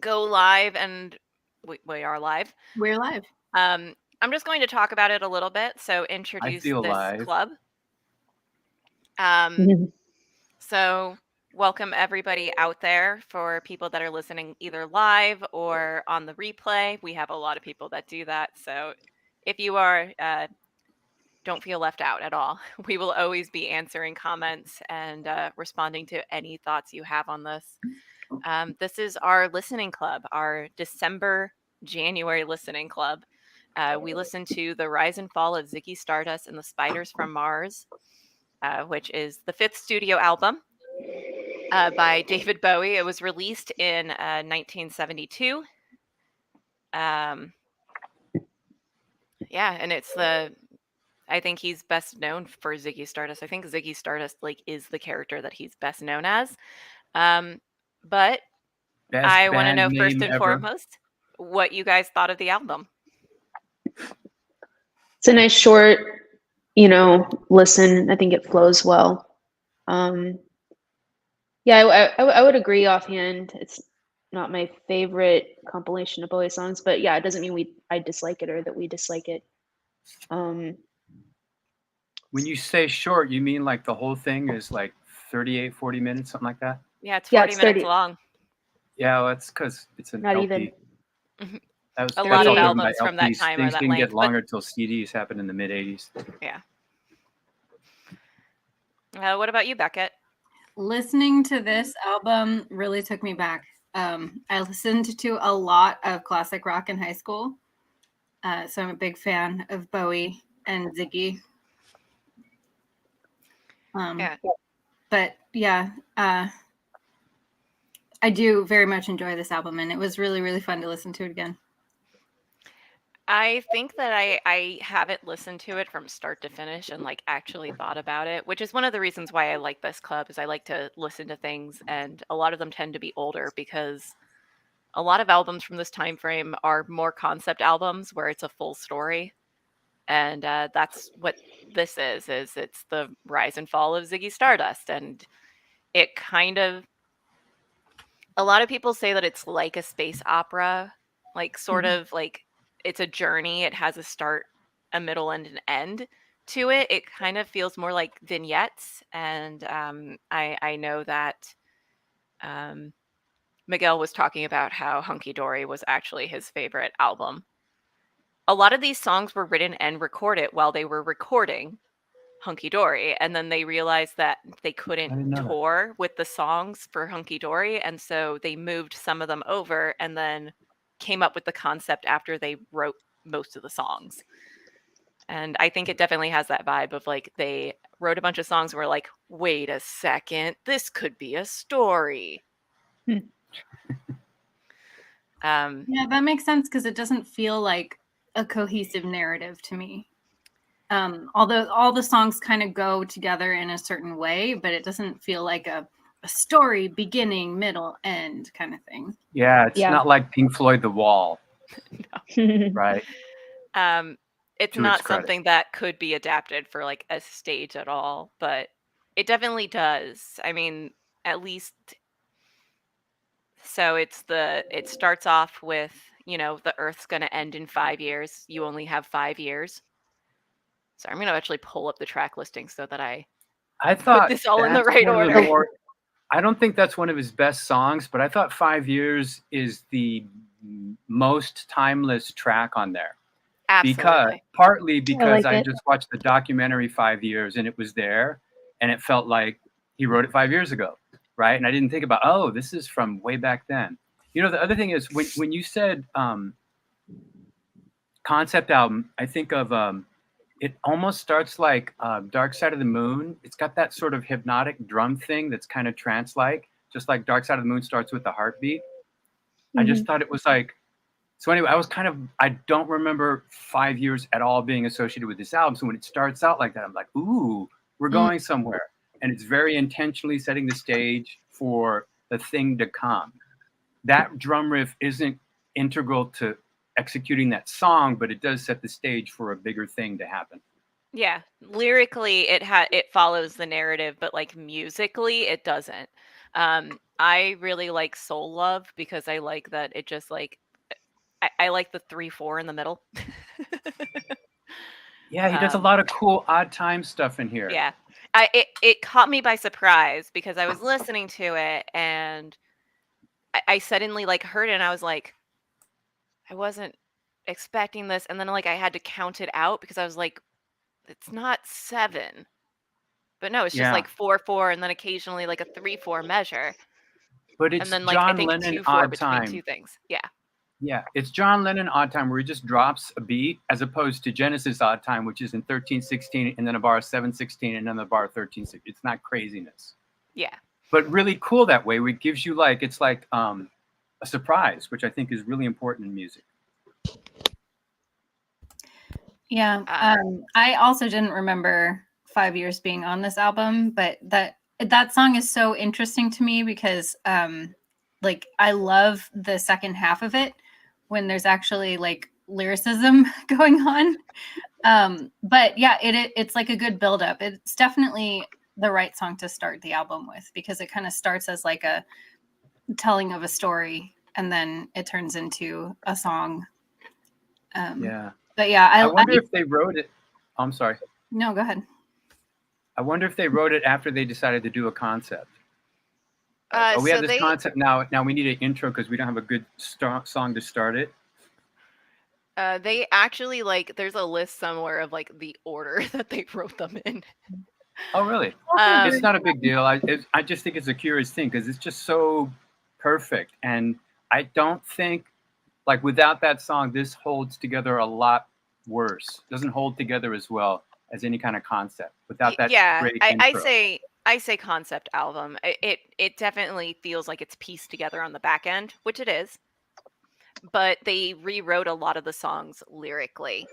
go live, and we are live. We're live. I'm just going to talk about it a little bit. So I introduce feel this live. club. So welcome everybody out there. For people that are listening either live or on the replay, we have a lot of people that do that. So if you are, don't feel left out at all. We will always be answering comments and responding to any thoughts you have on this. This is our listening club, our January listening club. We listen to The Rise and Fall of Ziggy Stardust and the Spiders from Mars, which is the 5th studio album by David Bowie. It was released in 1972. Yeah, and it's I think he's best known for Ziggy Stardust. I think Ziggy Stardust is the character that he's best known as. But Best I want to band know first name and ever. foremost what you guys thought of the album. It's a nice short, listen. I think it flows well. Yeah, I would agree offhand. It's not my favorite compilation of Bowie songs, but yeah, it doesn't mean I dislike it or that we dislike it. When you say short, you mean like the whole thing is like 38, 40 minutes, something like that? Yeah, it's 40 it's minutes 30. long. Yeah, well, that's because it's an Not LP. even. That's A lot all of driven by albums from that LPs. time are Things that didn't length. get longer until CDs happened in the mid-'80s. Yeah. What about you, Beckett? Listening to this album really took me back. I listened to a lot of classic rock in high school. So I'm a big fan of Bowie and Ziggy. Yeah. But yeah, I do very much enjoy this album, and it was really, really fun to listen to it again. I think that I haven't listened to it from start to finish and actually thought about it, which is one of the reasons why I like this club, is I like to listen to things, and a lot of them tend to be older because a lot of albums from this time frame are more concept albums where it's a full story. And that's what this is it's the rise and fall of Ziggy Stardust. And it kind of, a lot of people say that it's like a space opera, sort of it's a journey. It has a start, a middle, and an end to it. It kind of feels more like vignettes. And I know that Miguel was talking about how Hunky Dory was actually his favorite album. A lot of these songs were written and recorded while they were recording Hunky Dory, and then they realized that they couldn't tour with the songs for Hunky Dory, and so they moved some of them over and then came up with the concept after they wrote most of the songs. And I think it definitely has that vibe of they wrote a bunch of songs and were like, wait a second, this could be a story. Yeah, that makes sense, because it doesn't feel like a cohesive narrative to me. Although all the songs kind of go together in a certain way, but it doesn't feel like a story, beginning, middle, end kind of thing. Yeah, it's not like Pink Floyd The Wall. No. Right? It's not something that could be adapted for a stage at all, but it definitely does. I mean, at least. So it starts off with, the Earth's going to end in 5 years. You only have 5 years. So I'm going to actually pull up the track listing so that I thought put this all in the right order. I don't think that's one of his best songs, but I thought 5 Years is the most timeless track on there. Absolutely. Partly because I just watched the documentary 5 Years, and it was there, and it felt like he wrote it 5 years ago, right? And I didn't think about, this is from way back then. The other thing is, when you said concept album, I think of it almost starts like Dark Side of the Moon. It's got that sort of hypnotic drum thing that's kind of trance-like, just like Dark Side of the Moon starts with the heartbeat. Mm-hmm. I just thought it was so anyway, I don't remember 5 years at all being associated with this album. So when it starts out like that, I'm like, ooh, we're going somewhere. And it's very intentionally setting the stage for the thing to come. That drum riff isn't integral to executing that song, but it does set the stage for a bigger thing to happen. Yeah, lyrically it follows the narrative, but musically it doesn't. I really like Soul Love because I like that it just like I like the 3/4 in the middle. Yeah, he does a lot of cool odd time stuff in here. Yeah. It caught me by surprise because I was listening to it and I suddenly like heard it and I was like, I wasn't expecting this, and then like I had to count it out because I was like, it's not 7. But no, it's just Yeah, like 4/4 and then occasionally like a 3/4 measure. but And it's then like I John think Lennon 2/4 odd between two time. things. Yeah. Yeah, it's John Lennon odd time where he just drops a beat as opposed to Genesis odd time, which is in 13/16 and then a bar 7/16 and then a bar 13/16. It's not craziness, Yeah. but really cool that way. Where it gives you like it's like a surprise, which I think is really important in music. Yeah. I also didn't remember 5 Years being on this album, but that song is so interesting to me because like I love the second half of it when there's actually like lyricism going on. But yeah, it's like a good buildup. It's definitely the right song to start the album with because it kind of starts as like a telling of a story and then it turns into a song. Yeah. But yeah, I wonder if they wrote it. I'm sorry. No, go ahead. I wonder if they wrote it after they decided to do a concept. We So have this concept now. Now we need an intro because we don't have a good song to start it. They actually like there's a list somewhere of like the order that they wrote them in. Oh, really? It's not a big deal. I just think it's a curious thing because it's just so perfect, and I don't think like without that song, this holds together a lot worse. Doesn't hold together as well as any kind of concept without that great intro. I say concept album. It definitely feels like it's pieced together on the back end, which it is. But they rewrote a lot of the songs lyrically.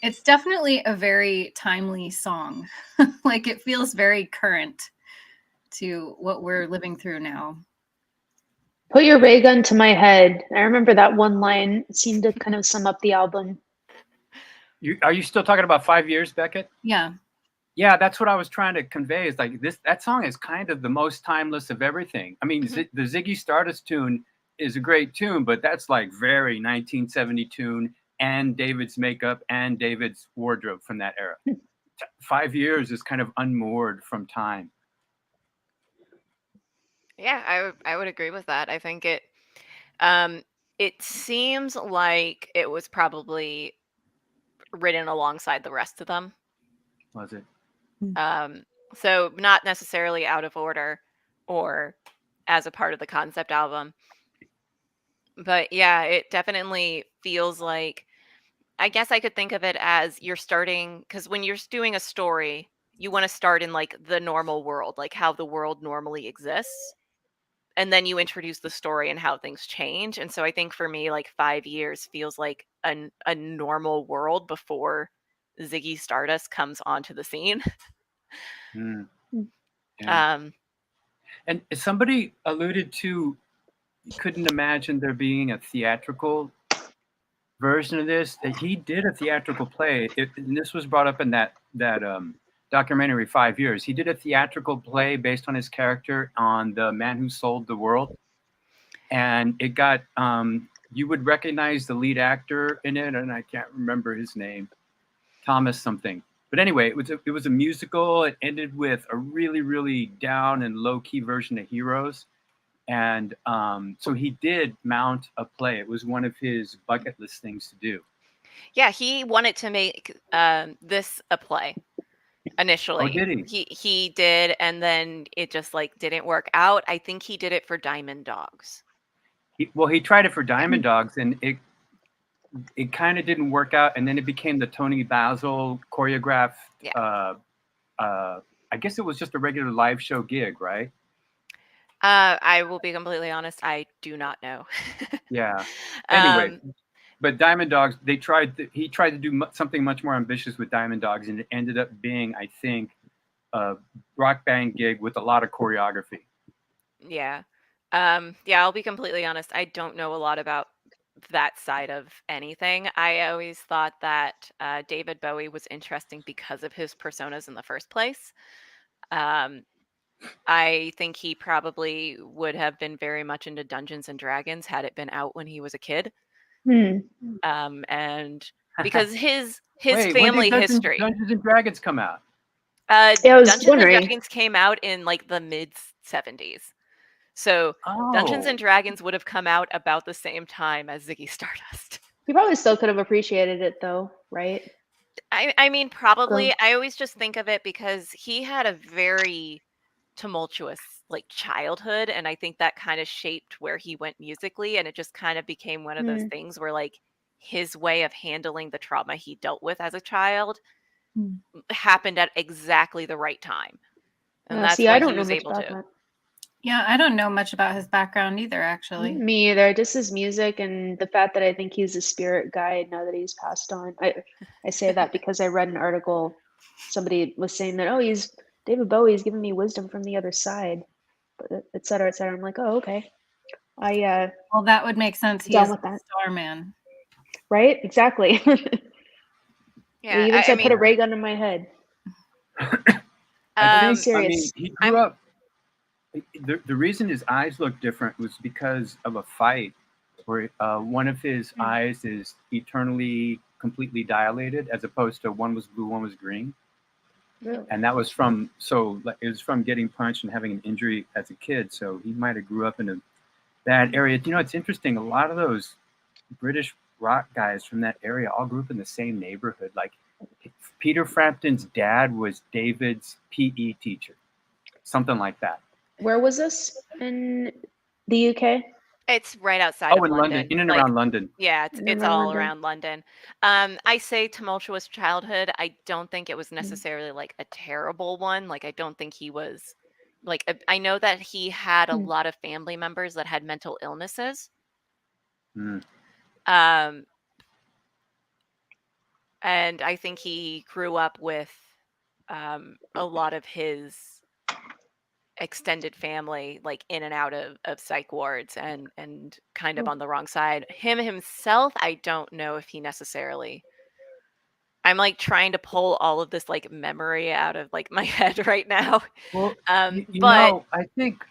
It's definitely a very timely song. Like it feels very current to what we're living through now. Put your ray gun to my head. I remember that one line seemed to kind of sum up the album. Are you still talking about 5 Years, Beckett? Yeah. Yeah, that's what I was trying to convey. Is like that song is kind of the most timeless of everything. I mean, the Ziggy Stardust tune is a great tune, but that's like very 1970 tune and David's makeup and David's wardrobe from that era. 5 Years is kind of unmoored from time. Yeah, I would agree with that. I think it seems like it was probably written alongside the rest of them. Was it? So not necessarily out of order or as a part of the concept album. But yeah, it definitely feels like I guess I could think of it as you're starting because when you're doing a story, you want to start in like the normal world, like how the world normally exists. And then you introduce the story and how things change. And so I think for me, like 5 years feels like a normal world before Ziggy Stardust comes onto the scene. Yeah. And somebody alluded to you couldn't imagine there being a theatrical version of this. He did a theatrical play, and this was brought up in that documentary 5 Years. He did a theatrical play based on his character on The Man Who Sold the World, and it got you would recognize the lead actor in it, and I can't remember his name, Thomas something. But anyway, it was a musical. It ended with a really, really down and low key version of Heroes. And so he did mount a play. It was one of his bucket list things to do. Yeah, he wanted to make this a play initially. Oh, did He did, and then it just like didn't work out. I think he did it for Diamond Dogs. He tried it for Diamond Dogs, and it kind of didn't work out. And then it became the Tony Basil choreographed. Yeah. I guess it was just a regular live show gig, right? I will be completely honest. I do not know. Yeah. Anyway, but Diamond Dogs, he tried to do something much more ambitious with Diamond Dogs, and it ended up being, I think, a rock band gig with a lot of choreography. Yeah. Yeah, I'll be completely honest. I don't know a lot about that side of anything. I always thought that David Bowie was interesting because of his personas in the first place. I think he probably would have been very much into Dungeons and Dragons had it been out when he was a kid. And because his Wait, when did family history. Dungeons and Dragons come out? Yeah, I was Dungeons and wondering. Dragons came out in like the mid 70s. So Dungeons and Oh, Dragons would have come out about the same time as Ziggy Stardust. He probably still could have appreciated it though, right? I mean, probably. Go. I always just think of it because he had a very tumultuous like childhood, and I think that kind of shaped where he went musically, and it just kind of became one of those things where like his way of handling the trauma he dealt with as a child happened at exactly the right time. And that's See, what I he don't know was much able about to. that. Yeah, I don't know much about his background either, actually. Me either. Just his music and the fact that I think he's a spirit guide now that he's passed on. I say that because I read an article. Somebody was saying that, oh, he's David Bowie's giving me wisdom from the other side, et cetera, et cetera. I'm like, oh, okay. Well, that would make sense. He Down is with that. Starman. Right? Exactly. Yeah, he even said, mean, put a ray gun in my head. I serious. mean, he grew up. The reason his eyes look different was because of a fight where one of his eyes is eternally completely dilated, as opposed to one was blue, one was green. Really? And that was from it was from getting punched and having an injury as a kid. So he might have grew up in a bad area. You know, it's interesting. A lot of those British rock guys from that area all grew up in the same neighborhood. Like Peter Frampton's dad was David's PE teacher, something like that. Where was this in the UK? It's right outside of in London, in and like, around London. Yeah, it's around all London. around London. I say tumultuous childhood. I don't think it was necessarily like a terrible one. Like I don't think he was like I know that he had a lot of family members that had mental illnesses. And I think he grew up with a lot of his extended family like in and out of psych wards and kind of on the wrong side. Him himself, I don't know if he necessarily. I'm like trying to pull all of this like memory out of like my head right now. Well, you but know, I think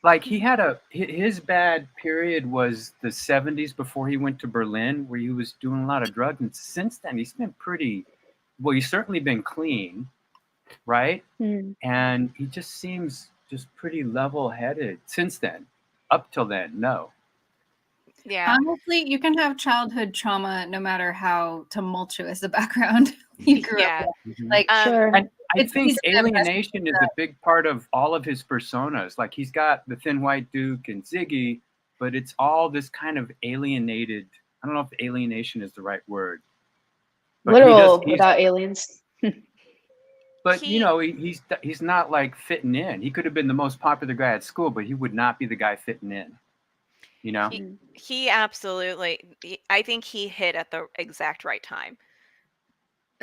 like he had his bad period was the 70s before he went to Berlin, where he was doing a lot of drugs, and since then he's been pretty well. He's certainly been clean, right? And he just seems just pretty level-headed since then. Up till then, no. Yeah. Honestly, you can have childhood trauma no matter how tumultuous the background you grew up with. Like, sure. And I think alienation is a big part of all of his personas. Like he's got the Thin White Duke and Ziggy, but it's all this kind of alienated. I don't know if alienation is the right word. But literal without aliens. But you know, he's not like fitting in. He could have been the most popular guy at school, but he would not be the guy fitting in. You know, he absolutely. I think he hit at the exact right time.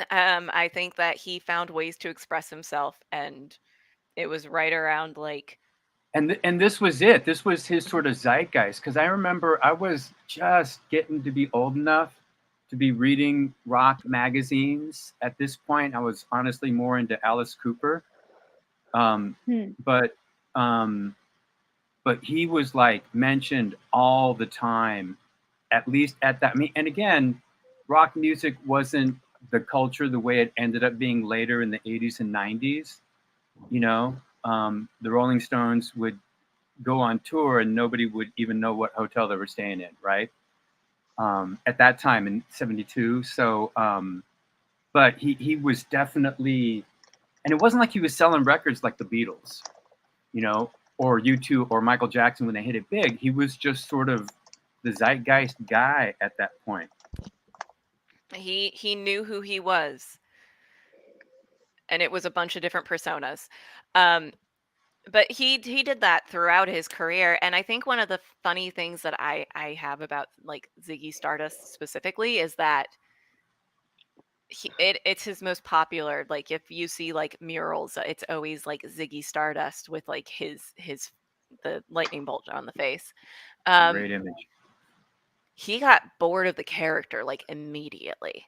I think that he found ways to express himself, and it was right around like. And this was it. This was his sort of zeitgeist. Because I remember I was just getting to be old enough to be reading rock magazines. At this point, I was honestly more into Alice Cooper. But he was like mentioned all the time, at least at that. And again, rock music wasn't the culture the way it ended up being later in the 80s and 90s. You know, the Rolling Stones would go on tour and nobody would even know what hotel they were staying in, right? At that time in 72. So, but he was definitely, and it wasn't like he was selling records like the Beatles, you know, or U2 or Michael Jackson when they hit it big. He was just sort of the zeitgeist guy at that point. He knew who he was, and it was a bunch of different personas. But he did that throughout his career, and I think one of the funny things that I have about like Ziggy Stardust specifically is that it's his most popular. Like if you see like murals, it's always like Ziggy Stardust with like the lightning bolt on the face. Great image. He got bored of the character like immediately.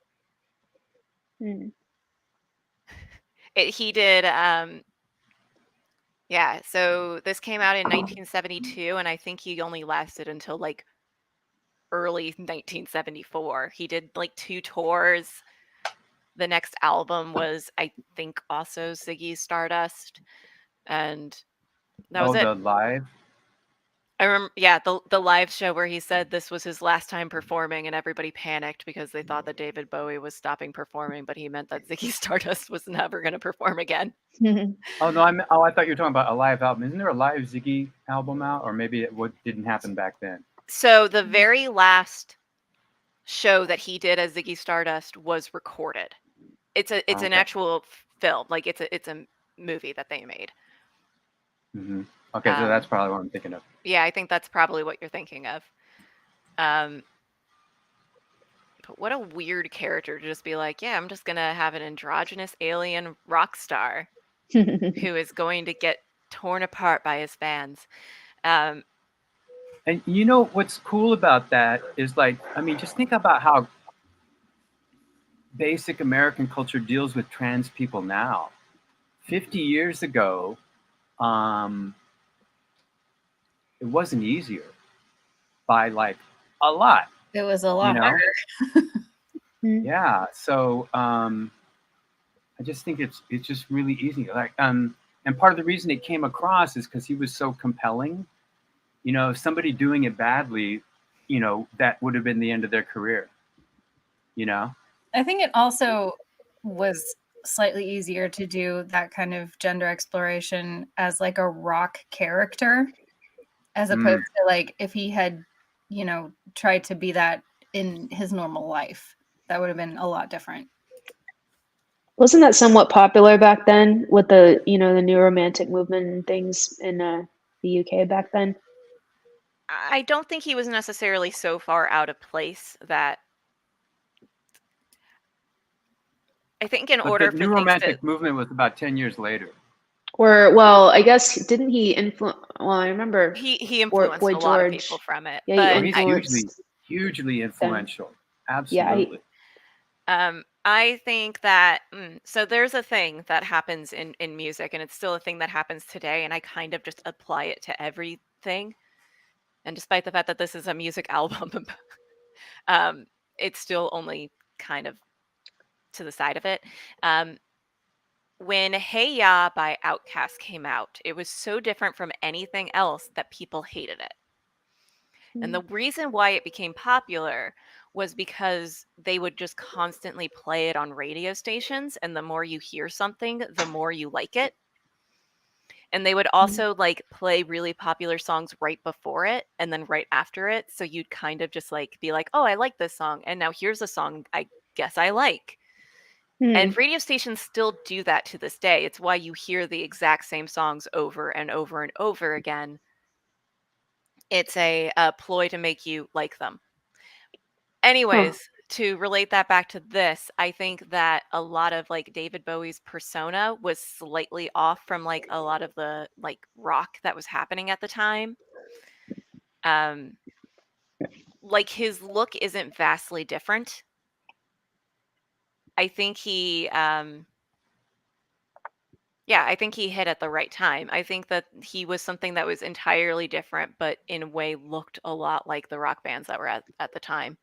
He did Yeah, so this came out in 1972, and I think he only lasted until like early 1974. He did like 2 tours. The next album was, I think, also Ziggy's Stardust, and that was Oh, it. the live. I remember, yeah, the live show where he said this was his last time performing, and everybody panicked because they thought that David Bowie was stopping performing, but he meant that Ziggy Stardust was never going to perform again. Oh no, I thought you were talking about a live album. Isn't there a live Ziggy album out, or maybe didn't happen back then? So the very last show that he did as Ziggy Stardust was recorded. It's an Okay. actual film, like it's a movie that they made. Mm-hmm. Okay, so that's probably what I'm thinking of. Yeah, I think that's probably what you're thinking of. But what a weird character to just be like, yeah, I'm just gonna have an androgynous alien rock star who is going to get torn apart by his fans. And you know what's cool about that is, like, I mean, just think about how basic American culture deals with trans people now. 50 years ago, it wasn't easier by like a lot. It was a lot harder. Yeah. So I just think it's just really easy. Like, and part of the reason it came across is because he was so compelling. You know, if somebody doing it badly, you know, that would have been the end of their career. You know? I think it also was slightly easier to do that kind of gender exploration as like a rock character, as opposed to like if he had, you know, tried to be that in his normal life. That would have been a lot different. Wasn't that somewhat popular back then with the, you know, the new romantic movement and things in the UK back then? I don't think he was necessarily so far out of place that I think in order the for new things romantic to movement was about 10 years later. Or, well, I guess, didn't he influence, well, I remember he influenced Boy a lot of George. people from it. Yeah, But he He's influenced hugely influential. Absolutely. I think that so there's a thing that happens in music, and it's still a thing that happens today, and I kind of just apply it to everything. And despite the fact that this is a music album, it's still only kind of to the side of it. When Hey Ya by Outkast came out, it was so different from anything else that people hated it. And the reason why it became popular was because they would just constantly play it on radio stations, and the more you hear something, the more you like it. And they would also like play really popular songs right before it and then right after it, so you'd kind of just like be like, "Oh, I like this song, and now here's a song I guess I like." And radio stations still do that to this day. It's why you hear the exact same songs over and over and over again. It's a ploy to make you like them. Anyways, to relate that back to this, I think that a lot of like David Bowie's persona was slightly off from like a lot of the like rock that was happening at the time. Like his look isn't vastly different. I think he I think he hit at the right time. I think that he was something that was entirely different, but in a way looked a lot like the rock bands that were at the time.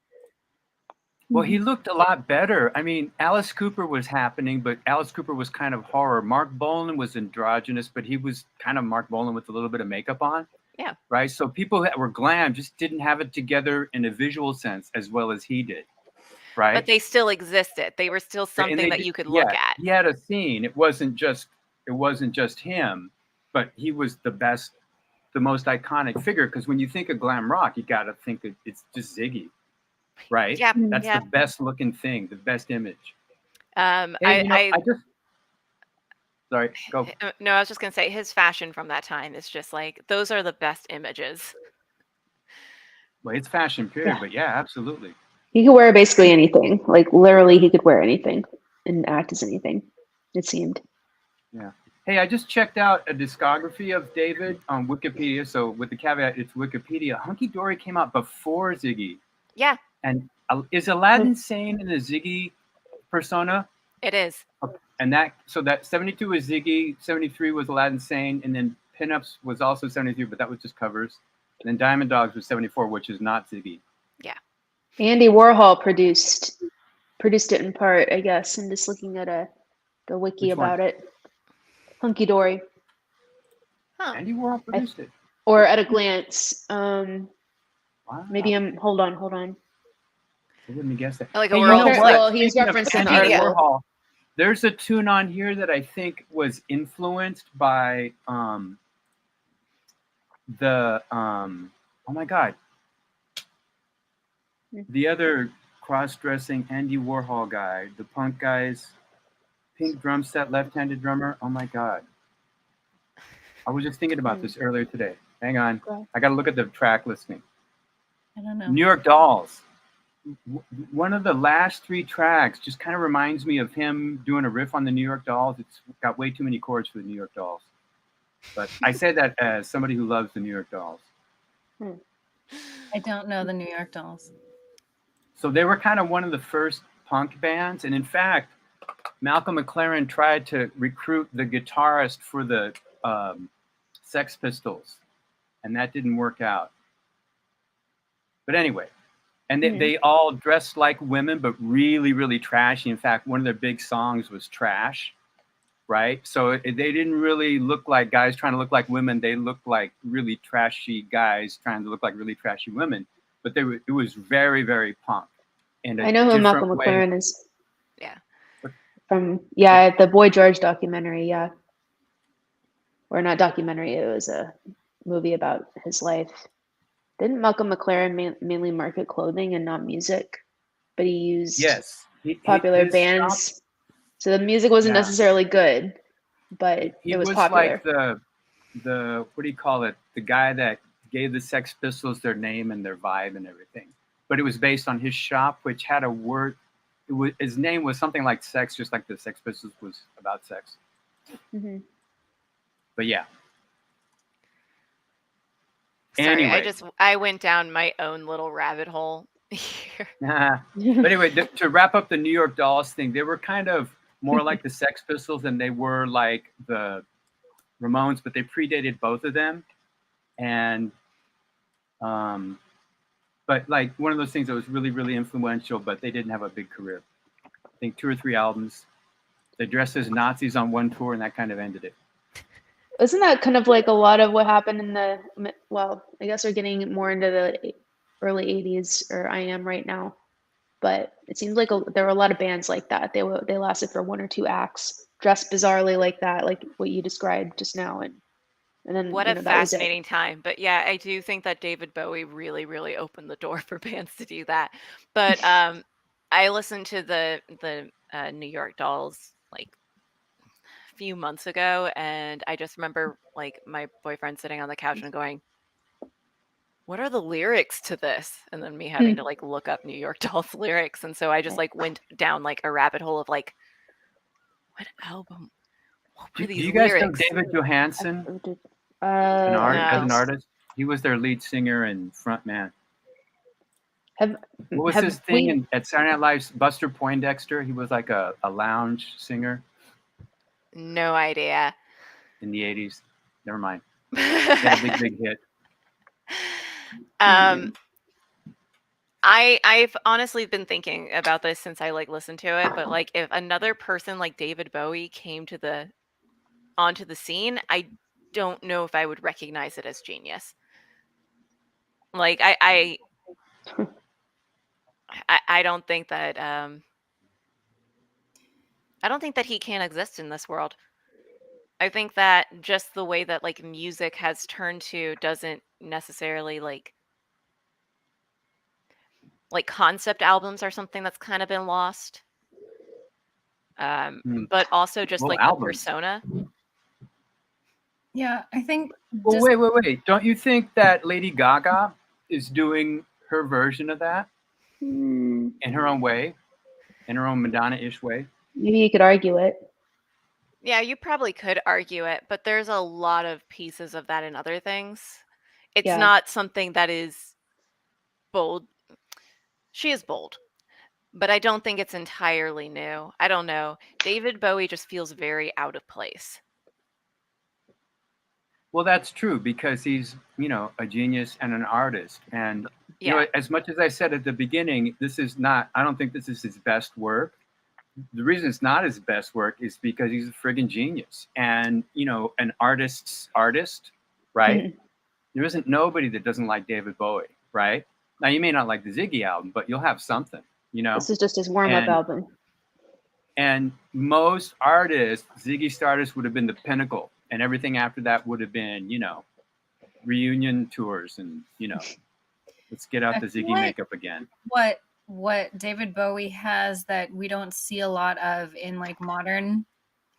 Well, he looked a lot better. I mean, Alice Cooper was happening, but Alice Cooper was kind of horror. Mark Bolan was androgynous, but he was kind of Mark Bolan with a little bit of makeup on. Yeah. Right? So people that were glam just didn't have it together in a visual sense as well as he did. Right? But they still existed. They were still something that you could look at. He had a scene. It wasn't just him, but he was the best, the most iconic figure. Because when you think of glam rock, you got to think it's just Ziggy. Right? Yeah. That's the best looking thing, the best image. Sorry, go. No, I was just gonna say his fashion from that time is just like those are the best images. Well, it's fashion period, but yeah, absolutely. He could wear basically anything. Like literally, he could wear anything and act as anything. It seemed. Yeah. Hey, I just checked out a discography of David on Wikipedia. So with the caveat, it's Wikipedia. Hunky Dory came out before Ziggy. Yeah. And is Aladdin Sane in the Ziggy persona? It is. Okay. And that 72 was Ziggy, 73 was Aladdin Sane, and then Pinups was also 73, but that was just covers. And then Diamond Dogs was 74, which is not Ziggy. Yeah. Andy Warhol produced it in part, I guess. I'm just looking at the wiki Which one? about it. Hunky Dory. Huh. Andy Warhol produced it. Or At a Glance. Wow. Maybe hold on. I wouldn't have guessed that. Like a Hey, world you know is what? Well, he's Speaking of referenced in the Andy article. Warhol, there's a tune on here that I think was influenced by oh my God, the other cross-dressing Andy Warhol guy, the punk guy's pink drum set, left-handed drummer. Oh my God. I was just thinking about this earlier today. Hang on. I got to look at the track listing. I don't know. New York Dolls. One of the last 3 tracks just kind of reminds me of him doing a riff on the New York Dolls. It's got way too many chords for the New York Dolls. But I say that as somebody who loves the New York Dolls. I don't know the New York Dolls. So they were kind of one of the first punk bands. And in fact, Malcolm McLaren tried to recruit the guitarist for the Sex Pistols. And that didn't work out. But anyway, and they all dressed like women, but really, really trashy. In fact, one of their big songs was Trash, right? So they didn't really look like guys trying to look like women. They looked like really trashy guys trying to look like really trashy women. But it was very, very punk. I know who Malcolm McLaren is. Yeah. From the Boy George documentary, yeah. Or not documentary, it was a movie about his life. Didn't Malcolm McLaren mainly market clothing and not music? But he used popular bands. Shop, so the music wasn't necessarily good, but it was popular. He was like the what do you call it? The guy that gave the Sex Pistols their name and their vibe and everything. But it was based on his shop, which had a word. His name was something like sex, just like the Sex Pistols was about sex. Mm-hmm. But yeah. Sorry, anyway. I went down my own little rabbit hole here. But anyway, to wrap up the New York Dolls thing, they were kind of more like the Sex Pistols than they were like the Ramones, but they predated both of them. And but like one of those things that was really, really influential, but they didn't have a big career. I think 2 or 3 albums. They dressed as Nazis on one tour, and that kind of ended it. Isn't that kind of like a lot of what happened in I guess we're getting more into the early 80s, or I am right now. But it seems like there were a lot of bands like that. They lasted for 1 or 2 acts, dressed bizarrely like that, like what you described just now. And then what a fascinating time. But yeah, I do think that David Bowie really, really opened the door for bands to do that. But I listened to the New York Dolls like a few months ago, and I just remember like my boyfriend sitting on the couch and going, "What are the lyrics to this?" And then me having to like look up New York Dolls lyrics, and so I just like went down like a rabbit hole of like, what album? What were these do you guys lyrics? know David Johansen? As an artist, he was their lead singer and front man. What was his thing at Saturday Night Live's Buster Poindexter? He was like a lounge singer. No idea. In the 80s. Never mind. He had a big hit. I've honestly been thinking about this since I like listened to it, but like if another person like David Bowie came onto the scene, I don't know if I would recognize it as genius. Like I don't think that he can exist in this world. I think that just the way that like music has turned to doesn't necessarily like concept albums are something that's kind of been lost. But also just like albums. The persona. Yeah, I think. Well, wait. Don't you think that Lady Gaga is doing her version of that in her own way, in her own Madonna-ish way? Maybe you could argue it. Yeah, you probably could argue it, but there's a lot of pieces of that in other things. It's not something that is bold. She is bold, but I don't think it's entirely new. I don't know. David Bowie just feels very out of place. Well, that's true because he's, a genius and an artist. And, Yeah. as much as I said at the beginning, I don't think this is his best work. The reason it's not his best work is because he's a friggin' genius and, an artist's artist, right? There isn't nobody that doesn't like David Bowie, right? Now, you may not like the Ziggy album, but you'll have something, This is just his warm-up And album. And most artists, Ziggy Stardust would have been the pinnacle, and everything after that would have been, reunion tours and, let's get out the Ziggy makeup again. What David Bowie has that we don't see a lot of in like modern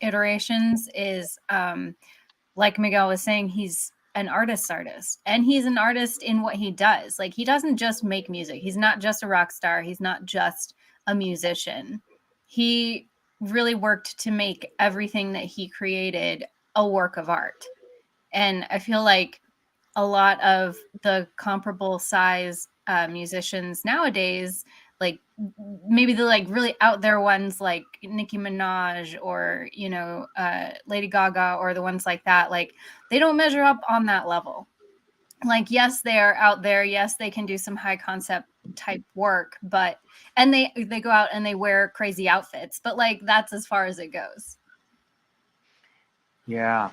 iterations is like Miguel was saying, he's an artist, and he's an artist in what he does. Like, he doesn't just make music. He's not just a rock star. He's not just a musician. He really worked to make everything that he created a work of art. And I feel like a lot of the comparable size musicians nowadays, like maybe the like really out there ones like Nicki Minaj or Lady Gaga or the ones like that, like they don't measure up on that level. Like, yes, they are out there, yes, they can do some high concept type work, but and they go out and they wear crazy outfits, but like that's as far as it goes. Yeah.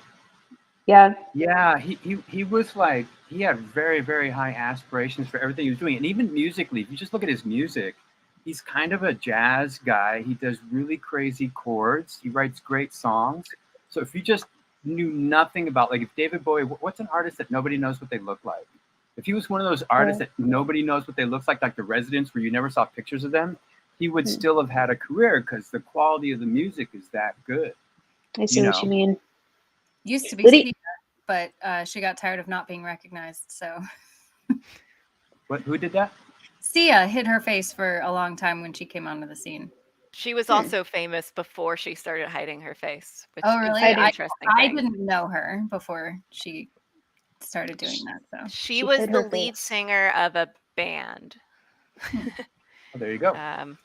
He was like, he had very, very high aspirations for everything he was doing. And even musically, if you just look at his music, he's kind of a jazz guy. He does really crazy chords. He writes great songs. So if you just knew nothing about, like, if David Bowie, what's an artist that nobody knows what they look like? If he was one of those artists that nobody knows what they look like The Residents, where you never saw pictures of them, he would still have had a career because the quality of the music is that good. I see what you mean. Used to be Sia, but she got tired of not being recognized. So, who did that? Sia hid her face for a long time when she came onto the scene. She was also famous before she started hiding her face. Which really? Is an interesting I thing. didn't know her before she started doing that. So she was the lead singer of a band. There you go.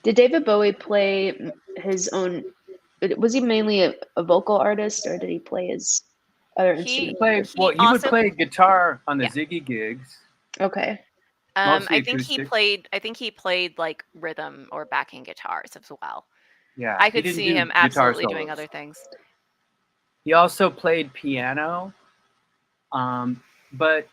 Did David Bowie play his own? Was he mainly a vocal artist, or did he play his other instruments? He would play guitar on the Ziggy gigs. Okay. Mostly I think he played like rhythm or backing guitars as well. Yeah, I could see him absolutely doing other things. He also played piano, but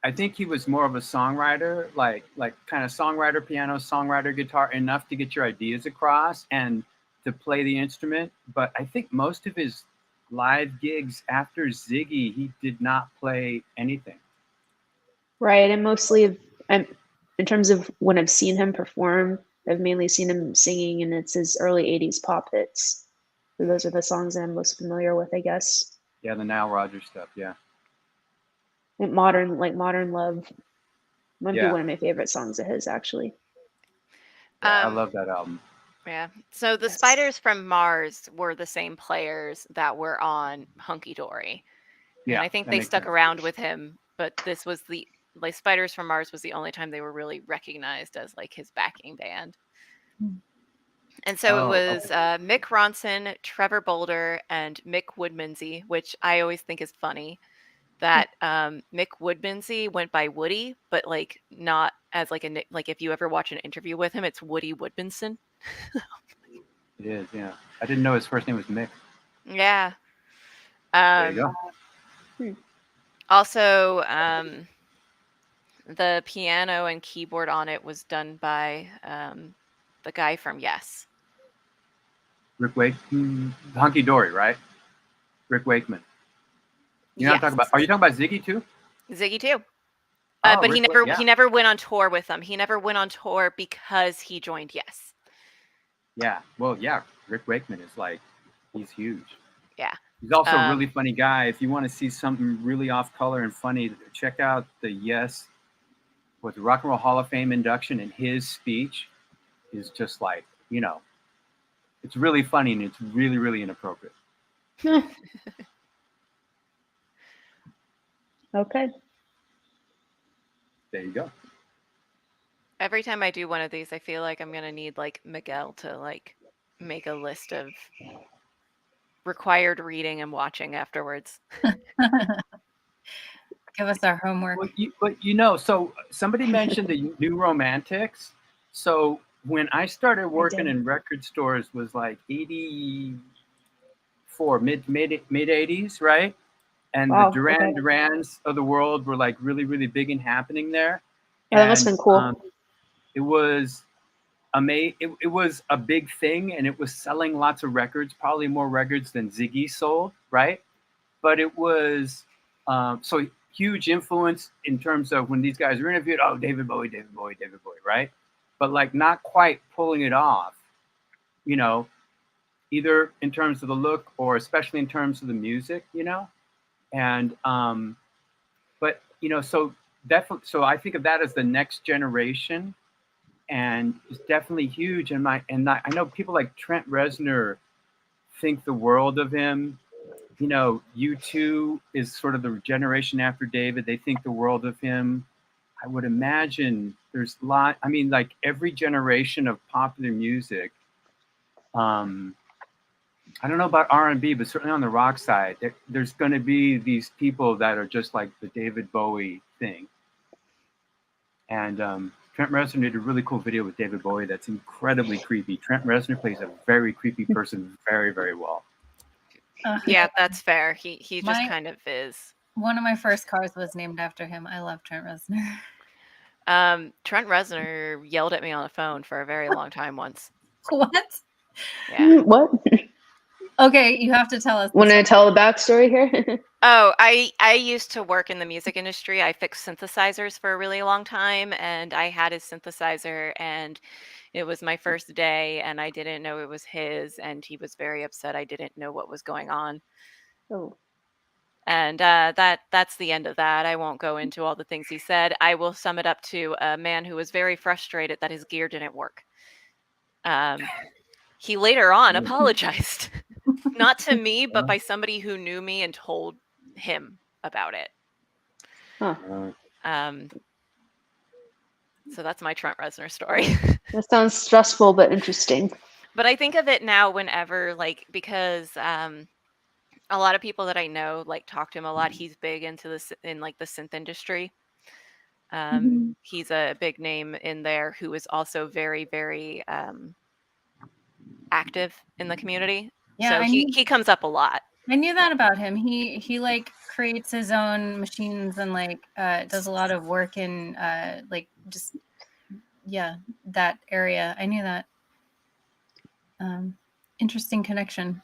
I think he was more of a songwriter, like kind of songwriter piano, songwriter guitar, enough to get your ideas across and to play the instrument. But I think most of his live gigs after Ziggy, he did not play anything. Right, and mostly, in terms of when I've seen him perform, I've mainly seen him singing, and it's his early '80s pop hits. So those are the songs that I'm most familiar with, I guess. Yeah, the Nile Rodgers stuff. Yeah. Modern Love might be one of my favorite songs of his, actually. Yeah, I love that album. Yeah. So the Spiders from Mars were the same players that were on Hunky Dory. Yeah. And I think they stuck around with him, but this was Spiders from Mars was the only time they were really recognized as like his backing band. And so it was Mick Ronson, Trevor Bolder, and Mick Woodmansey, which I always think is funny. That Mick Woodmansey went by Woody, but like not as like if you ever watch an interview with him, it's Woody Woodmanson. It is, yeah. I didn't know his first name was Mick. Yeah. There you go. Also, the piano and keyboard on it was done by the guy from Yes. Rick Wakeman, Hunky Dory, right? Rick Wakeman. You're not talking about. Are you talking about Ziggy too? Ziggy too. But he never went on tour with them. He never went on tour because he joined Yes. Yeah. Well, yeah. Rick Wakeman is he's huge. Yeah. He's also a really funny guy. If you want to see something really off color and funny, check out the Yes with the Rock and Roll Hall of Fame induction, and his speech is just it's really funny and it's really, really inappropriate. Okay. There you go. Every time I do one of these, I feel like I'm gonna need Miguel to make a list of required reading and watching afterwards. Give us our homework. So somebody mentioned the New Romantics. So when I started working in record stores was like 84, mid 80s, right? And the Duran Durans of the world were like really, really big and happening there. That must have been cool. It was it was a big thing, and it was selling lots of records, probably more records than Ziggy sold, right? But it was so huge influence in terms of when these guys were interviewed. Oh, David Bowie, David Bowie, David Bowie, right? But like not quite pulling it off, you know, either in terms of the look or especially in terms of the music, you know. And but you know, so definitely, so I think of that as the next generation, and it's definitely huge. And I know people like Trent Reznor think the world of him. You know, U2 is sort of the generation after David. They think the world of him. I would imagine there's a lot. I mean, like every generation of popular music. I don't know about R&B, but certainly on the rock side, there's going to be these people that are just like the David Bowie thing. And Trent Reznor did a really cool video with David Bowie that's incredibly creepy. Trent Reznor plays a very creepy person very, very well. Yeah, that's fair. He just kind of is. One of my first cars was named after him. I love Trent Reznor. Trent Reznor yelled at me on the phone for a very long time once. What? Yeah. What? Okay, you have to tell us. Want to tell the backstory here? Oh, I used to work in the music industry. I fixed synthesizers for a really long time, and I had his synthesizer, and it was my first day, and I didn't know it was his, and he was very upset I didn't know what was going on. Oh. And that's the end of that. I won't go into all the things he said. I will sum it up to a man who was very frustrated that his gear didn't work. He later on apologized. Not to me, but by somebody who knew me and told him about it. Huh. So that's my Trent Reznor story. That sounds stressful but interesting. But I think of it now whenever, like, because a lot of people that I know like talk to him a lot. He's big into this in like the synth industry. He's a big name in there who is also very, very active in the community. Yeah, so he comes up a lot. I knew that about him. He like creates his own machines and like does a lot of work in like just that area. I knew that. Interesting connection.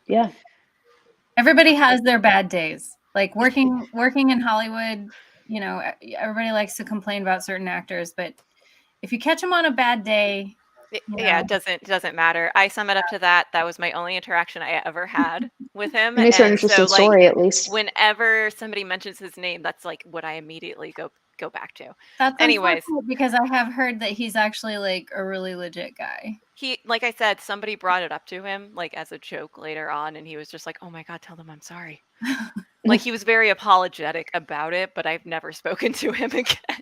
Yeah. Everybody has their bad days. Like working in Hollywood, you know, everybody likes to complain about certain actors, but if you catch them on a bad day, it doesn't matter. I sum it up to that. That was my only interaction I ever had with him. It makes for an interesting story, at least. Whenever somebody mentions his name, that's like what I immediately go back to. That's anyways, because I have heard that he's actually like a really legit guy. He, like I said, somebody brought it up to him like as a joke later on, and he was just like, "Oh my God, tell them I'm sorry." Like he was very apologetic about it, but I've never spoken to him again.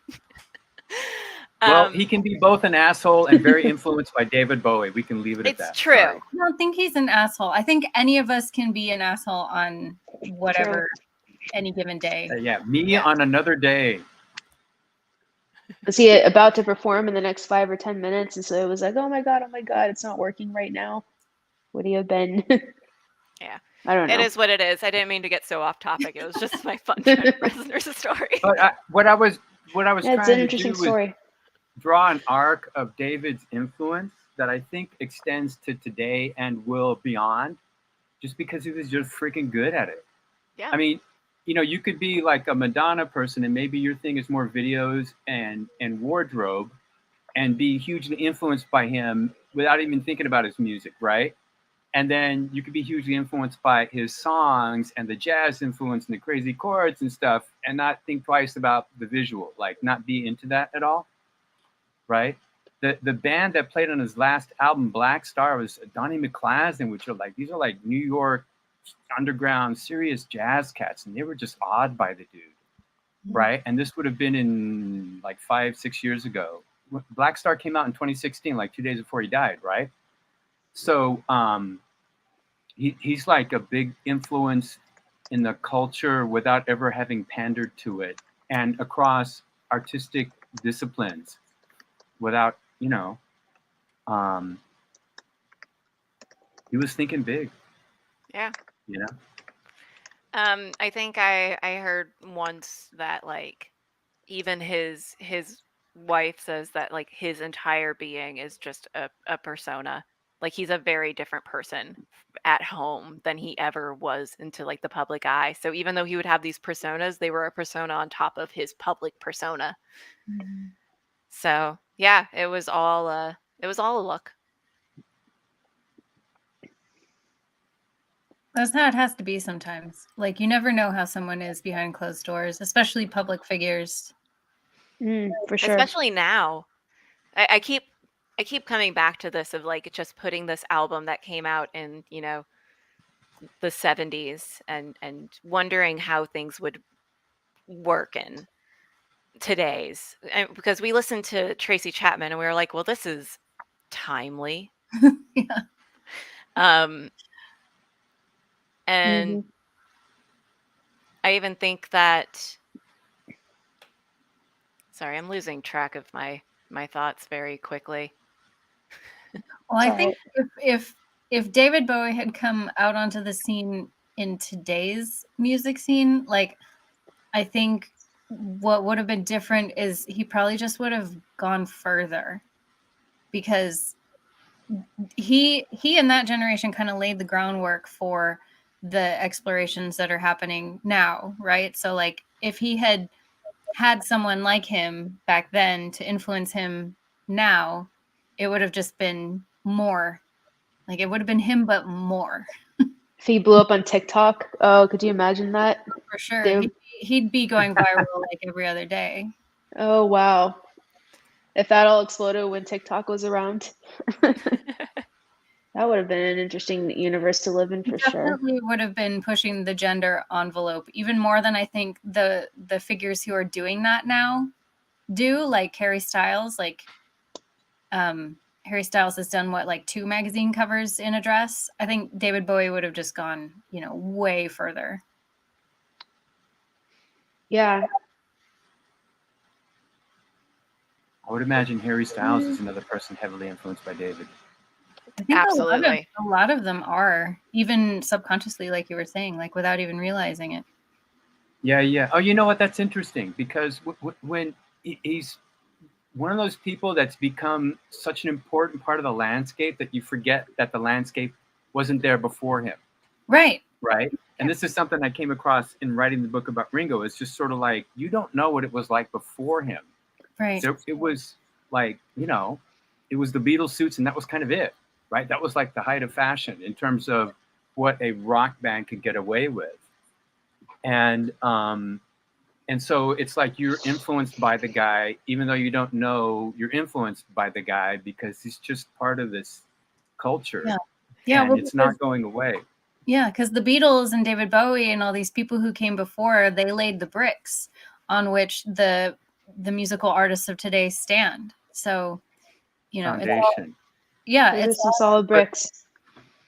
Well, he can be both an asshole and very influenced by David Bowie. We can leave it at that. It's true. Sorry. I don't think he's an asshole. I think any of us can be an asshole on whatever any given day. Me on another day. Was he about to perform in the next 5 or 10 minutes? And so it was like, oh my God, it's not working right now. Would he have been? Yeah. I don't know. It is what it is. I didn't mean to get so off topic. It was just my fun Reznor's story. But what I was trying it's an to interesting do story. Was draw an arc of David's influence that I think extends to today and will beyond, just because he was just freaking good at it. Yeah. I mean, you know, you could be like a Madonna person and maybe your thing is more videos and wardrobe and be hugely influenced by him without even thinking about his music, right? And then you could be hugely influenced by his songs and the jazz influence and the crazy chords and stuff and not think twice about the visual, like not be into that at all, right? The band that played on his last album, Black Star, was Donnie McClassen, which are like, these are like New York underground serious jazz cats, and they were just awed by the dude, right? And this would have been in like 5-6 years ago. Black Star came out in 2016, like 2 days before he died, right? So he's like a big influence in the culture without ever having pandered to it, and across artistic disciplines without, he was thinking big, Yeah. you know. I think I heard once that like even his wife says that like his entire being is just a persona. Like he's a very different person at home than he ever was into like the public eye. So even though he would have these personas, they were a persona on top of his public persona. Mhm. So yeah, it was all a look. That's how it has to be sometimes. Like you never know how someone is behind closed doors, especially public figures. For sure. Especially now. I keep coming back to this of like just putting this album that came out in, the 70s and wondering how things would work in today's. And because we listened to Tracy Chapman and we were like, well, this is timely. Yeah. Um and Mhm. I even think that sorry, I'm losing track of my thoughts very quickly. Well, I It's all think right. if David Bowie had come out onto the scene in today's music scene, like I think what would have been different is he probably just would have gone further because he and that generation kind of laid the groundwork for the explorations that are happening now, right? So like if he had someone like him back then to influence him now, it would have just been more. Like it would have been him, but more. If he blew up on TikTok, oh, could you imagine that? For sure. They, He'd be going viral like every other day. oh wow. If that all exploded when TikTok was around, that would have been an interesting universe to live in He for sure. definitely would have been pushing the gender envelope even more than I think the figures who are doing that now do, like Harry Styles. Like Harry Styles has done what, like 2 magazine covers in a dress. I think David Bowie would have just gone, way further. Yeah. I would imagine Harry Styles is another person heavily influenced by David. I think Absolutely. a lot of them are, even subconsciously, like you were saying, like without even realizing it. Yeah. Oh, you know what? That's interesting because when he's one of those people that's become such an important part of the landscape that you forget that the landscape wasn't there before him. Right. Right. And this is something I came across in writing the book about Ringo. It's just sort of like, you don't know what it was like before him. Right. So it was like, it was the Beatles suits and that was kind of it. Right. That was like the height of fashion in terms of what a rock band could get away with. And so it's like you're influenced by the guy, even though you don't know you're influenced by the guy because he's just part of this culture. Yeah. And Well, it's not going away. Yeah, because the Beatles and David Bowie and all these people who came before, they laid the bricks on which the musical artists of today stand. So, Foundation. Those are some solid bricks.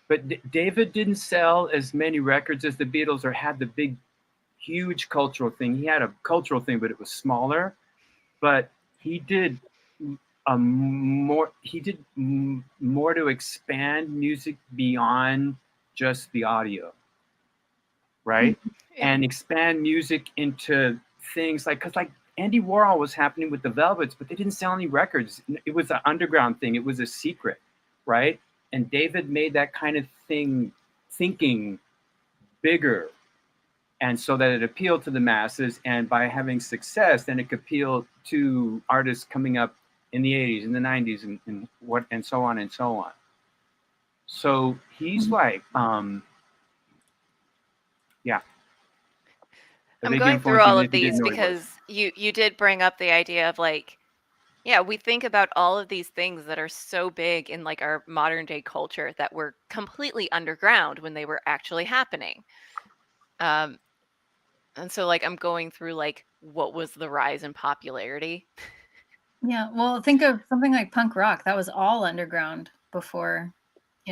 But David didn't sell as many records as the Beatles or had the big, huge cultural thing. He had a cultural thing, but it was smaller. But he did more. He did more to expand music beyond just the audio, right? Yeah. And expand music into things because Andy Warhol was happening with the Velvets, but they didn't sell any records. It was an underground thing. It was a secret, right? And David made that kind of thing thinking bigger. And so that it appealed to the masses. And by having success, then it could appeal to artists coming up in the 80s and the 90s and so on and so on. So he's like, yeah. I'm going through all of these because you did bring up the idea of like, yeah, we think about all of these things that are so big in like our modern day culture that were completely underground when they were actually happening. And so like I'm going through like what was the rise in popularity. Yeah, well, think of something like punk rock. That was all underground before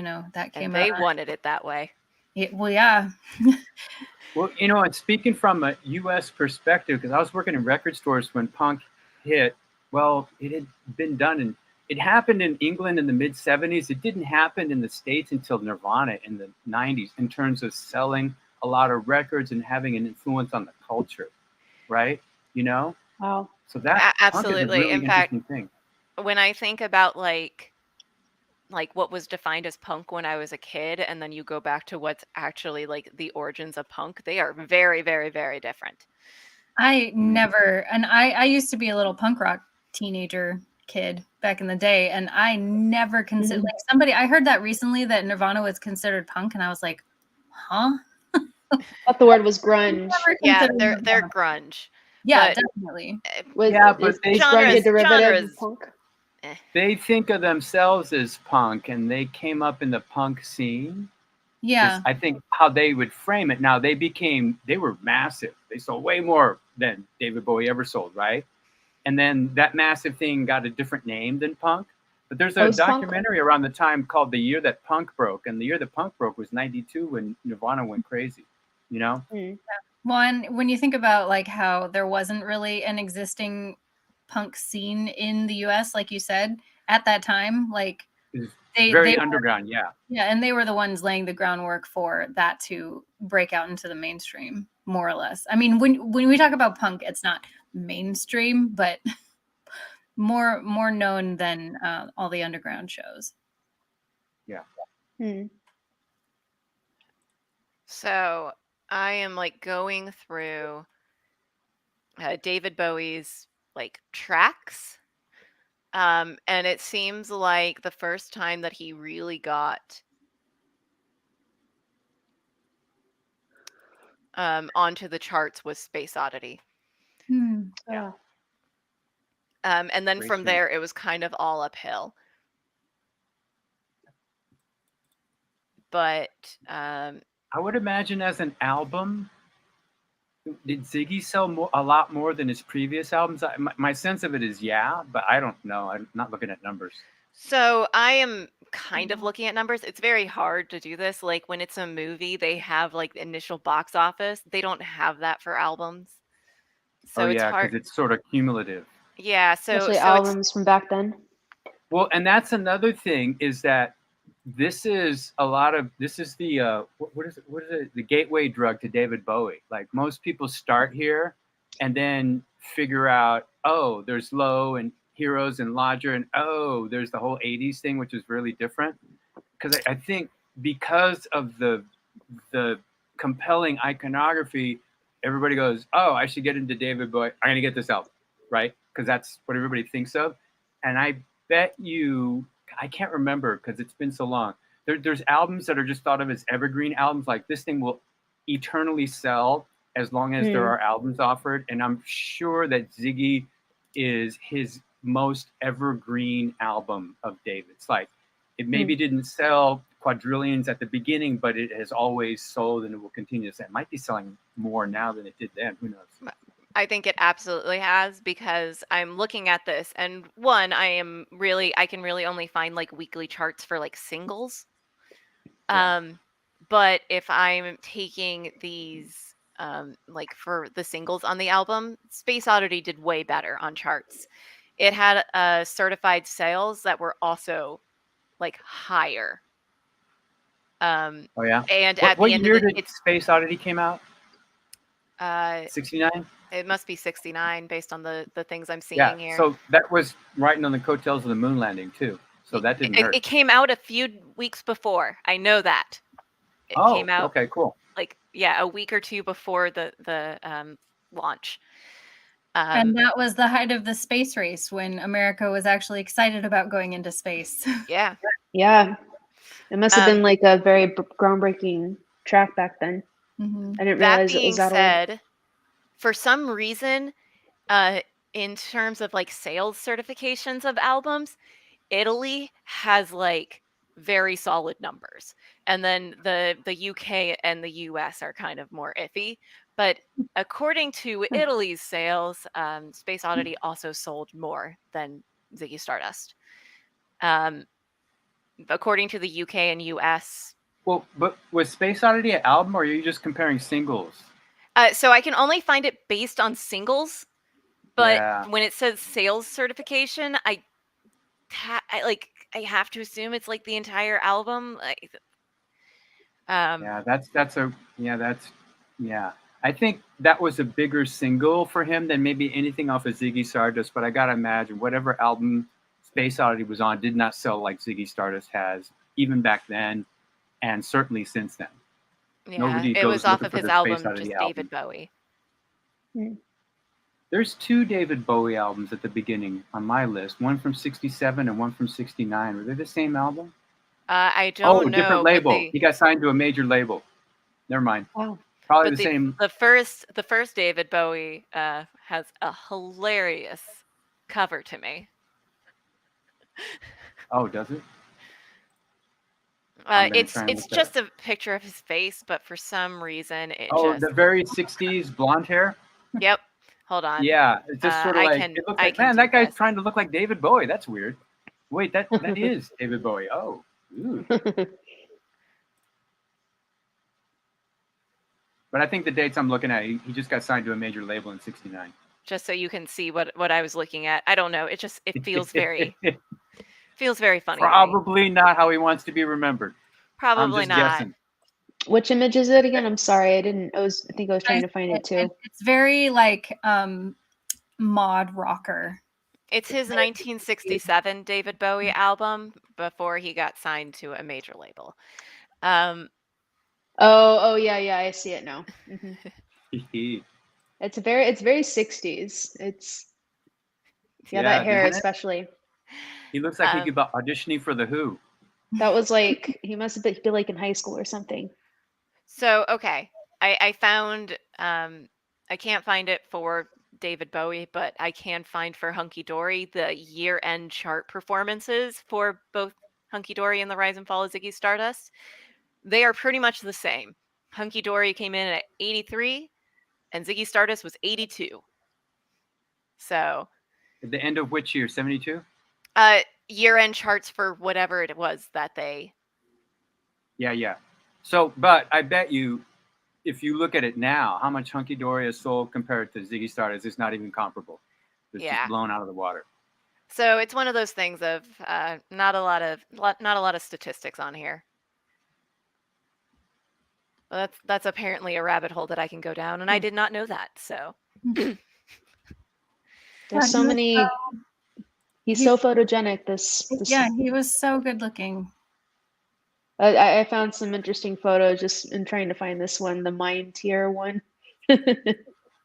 that came And they out. wanted it that way. Well, yeah. Well, and speaking from a U.S. perspective, because I was working in record stores when punk hit. Well, it had been done, and it happened in England in the mid '70s. It didn't happen in the States until Nirvana in the '90s, in terms of selling a lot of records and having an influence on the culture, right? Wow. So that punk is a Absolutely. really In fact, interesting thing. when I think about like what was defined as punk when I was a kid, and then you go back to what's actually like the origins of punk, they are very, very, very different. I never, and I used to be a little punk rock teenager kid back in the day, and I never considered I heard that recently that Nirvana was considered punk, and I was like, huh? I thought the word was grunge. Yeah, they're grunge. Yeah, but definitely. Is grunge a derivative of punk? They think of themselves as punk, and they came up in the punk scene. Yeah. I think how they would frame it. Now they were massive. They sold way more than David Bowie ever sold, right? And then that massive thing got a different name than punk. But there's a documentary around the time called The Year That Punk Broke. And the year that punk broke was '92 when Nirvana went crazy, Yeah. Well, and when you think about like how there wasn't really an existing punk scene in the US, like you said, at that time, like they underground, yeah. Yeah, and they were the ones laying the groundwork for that to break out into the mainstream, more or less. I mean, when we talk about punk, it's not mainstream, but more known than all the underground shows. Yeah. So I am like going through David Bowie's like tracks. And it seems like the first time that he really got onto the charts was Space Oddity. Yeah. And then from there, it was kind of all uphill. But I would imagine as an album, did Ziggy sell a lot more than his previous albums? My sense of it is yeah, but I don't know. I'm not looking at numbers. So I am kind of looking at numbers. It's very hard to do this. Like when it's a movie, they have like the initial box office. They don't have that for albums. So it's hard. Because it's sort of cumulative. Yeah, especially albums from back then. Well, and that's another thing is that this is the what is it? The gateway drug to David Bowie. Like most people start here and then figure out, oh, there's Low and Heroes and Lodger, and oh, there's the whole '80s thing, which is really different. Because I think because of the compelling iconography, everybody goes, oh, I should get into David Bowie. I'm gonna get this album, right? Because that's what everybody thinks of. And I bet you, I can't remember because it's been so long. There's albums that are just thought of as evergreen albums, like this thing will eternally sell as long as there are albums offered. And I'm sure that Ziggy is his most evergreen album of David's. Like it maybe didn't sell quadrillions at the beginning, but it has always sold and it will continue to sell. It might be selling more now than it did then. Who knows? I think it absolutely has, because I'm looking at this, and one, I can really only find like weekly charts for like singles. But if I'm taking these like for the singles on the album, Space Oddity did way better on charts. It had certified sales that were also like higher. Oh yeah. And what year did Space Oddity came out? 69. It must be 69 based on the things I'm seeing here. So that was riding on the coattails of the moon landing too. So that didn't hurt. It came out a few weeks before. I know that. It came out. Okay, cool. Like a week or two before the launch. And that was the height of the space race when America was actually excited about going into space. Yeah. Yeah. It must have been like a very groundbreaking track back then. I didn't realize it was that old. That being said, for some reason, in terms of like sales certifications of albums, Italy has like very solid numbers, and then the UK and the US are kind of more iffy. But according to Italy's sales, Space Oddity also sold more than Ziggy Stardust. according to the UK and US. Well, but was Space Oddity an album, or are you just comparing singles? So I can only find it based on singles, but Yeah. when it says sales certification, I have to assume it's like the entire album. Yeah, yeah. I think that was a bigger single for him than maybe anything off of Ziggy Stardust. But I gotta imagine whatever album Space Oddity was on did not sell like Ziggy Stardust has, even back then, and certainly since then. Yeah, Nobody it goes was off looking of for his the Space album, Oddity just album. David Bowie. There's 2 David Bowie albums at the beginning on my list. One from '67 and one from '69. Were they the same album? I don't know, different label. He got signed to a major label. Never mind. Wow. Probably but the same. the first David Bowie has a hilarious cover to me. Oh, does it? I'm gonna try and It's look that just up. a picture of his face, but for some reason it Oh, just the very '60s blonde hair. Yep. Hold on. Yeah, it's just sort of like it looks like, man, that guy's trying to look like David Bowie. That's weird. Wait, that is David Bowie. Oh, ooh. But I think the dates I'm looking at, he just got signed to a major label in '69. Just so you can see what I was looking at. I don't know. It feels very funny. Probably not how he wants to be remembered. Probably I'm just not. guessing. Which image is it again? I'm sorry, I think I was trying to find it too. It's very like mod rocker. It's his 1967 David Bowie album before he got signed to a major label. Oh yeah, I see it now. Mm-hmm. It's very 60s. It's that hair especially. He looks like he could be auditioning for the Who. That was like he must have been like in high school or something. So okay, I found I can't find it for David Bowie, but I can find for Hunky Dory the year-end chart performances for both Hunky Dory and the Rise and Fall of Ziggy Stardust. They are pretty much the same. Hunky Dory came in at 83, and Ziggy Stardust was 82. So, at the end of which year? 72? Year-end charts for whatever it was that they. Yeah. So, but I bet you, if you look at it now, how much Hunky Dory has sold compared to Ziggy Stardust is not even comparable. It's just blown out of the water. So it's one of those things of not a lot of statistics on here. Well, that's apparently a rabbit hole that I can go down, and I did not know that. So there's so many. He's so photogenic. This yeah, he was so good looking. I found some interesting photos just in trying to find this one, the Mime Tear one.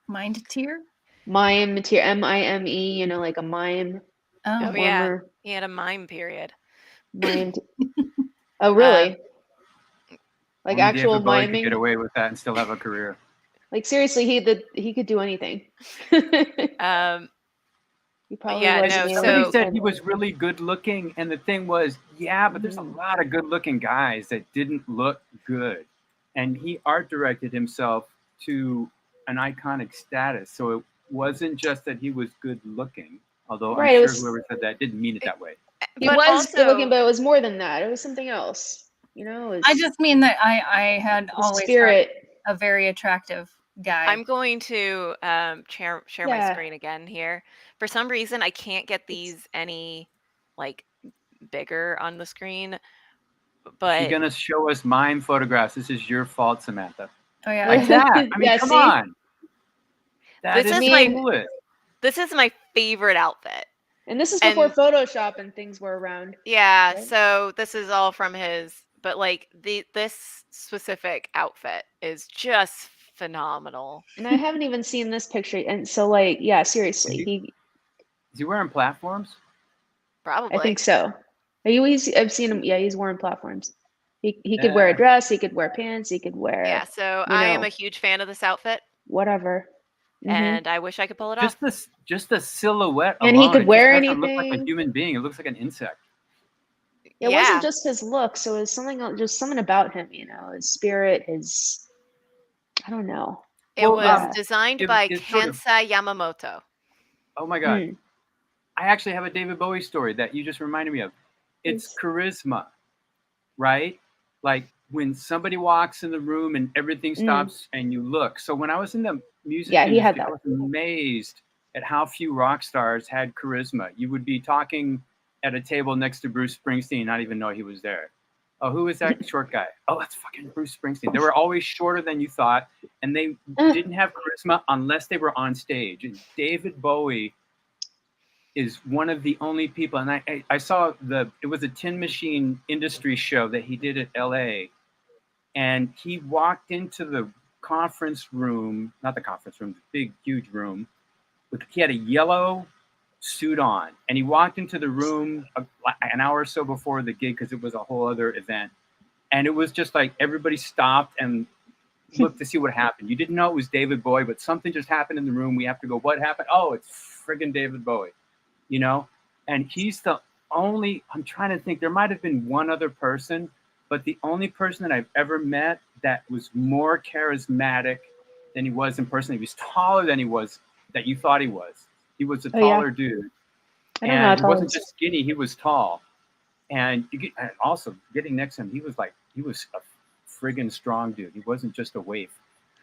Mind Tear? Mime Tear, M-I-M-E, you know, like a mime. Oh yeah, he had a mime period. Mime. Oh really? Like only actual David Bowie miming. could get away with that and still have a career. Like seriously, he could do anything. He probably somebody said he was really good looking, and the thing was, but there's a lot of good looking guys that didn't look good, and he art directed himself to an iconic status. So it wasn't just that he was good looking, although I'm sure whoever said that didn't mean it that way. He was good looking, but it was more than that. It was something else. You know, I just mean that I had always had a very attractive guy. I'm going to share my screen again here. For some reason, I can't get these any like bigger on the screen. But you're gonna show us mime photographs. This is your fault, Samantha. Oh yeah, like that. I mean, come on. This is my favorite outfit. And this is before Photoshop and things were around. Yeah, right? So this is all from his. But like this specific outfit is just phenomenal. And I haven't even seen this picture, and so like, yeah, seriously, is he wearing platforms? Probably. I think so. I've seen him. Yeah, he's wearing platforms. He could wear a dress. He could wear pants. He could wear. Yeah. So I am a huge fan of this outfit. Whatever. And I wish I could pull it off. Just the silhouette. And alone, he could wear anything. It doesn't look like a human being. It looks like an insect. It wasn't just his looks. It was something else, just something about him. You know, his spirit, his. I don't know. It was designed by Kansai Yamamoto. Oh my God. I actually have a David Bowie story that you just reminded me of. It's charisma. right? Like when somebody walks in the room and everything stops and you look. So when I was in the music he had industry, I that. was amazed at how few rock stars had charisma. You would be talking at a table next to Bruce Springsteen and not even know he was there. Oh, who is that short guy? Oh, that's fucking Bruce Springsteen. They were always shorter than you thought, and they didn't have charisma unless they were on stage. And David Bowie is one of the only people, and I saw it was a Tin Machine industry show that he did at LA, and he walked into the conference room, not the conference room, the big, huge room. He had a yellow suit on, and he walked into the room an hour or so before the gig because it was a whole other event. And it was just like everybody stopped and looked to see what happened. You didn't know it was David Bowie, but something just happened in the room. We have to go, what happened? Oh, it's friggin' David Bowie, you know? And he's the only, I'm trying to think, there might have been one other person, but the only person that I've ever met that was more charismatic than he was in person. He was taller than he was, that you thought he was. He was a taller dude. And he wasn't just skinny, he was tall. And also getting next to him, he was a friggin' strong dude. He wasn't just a waif.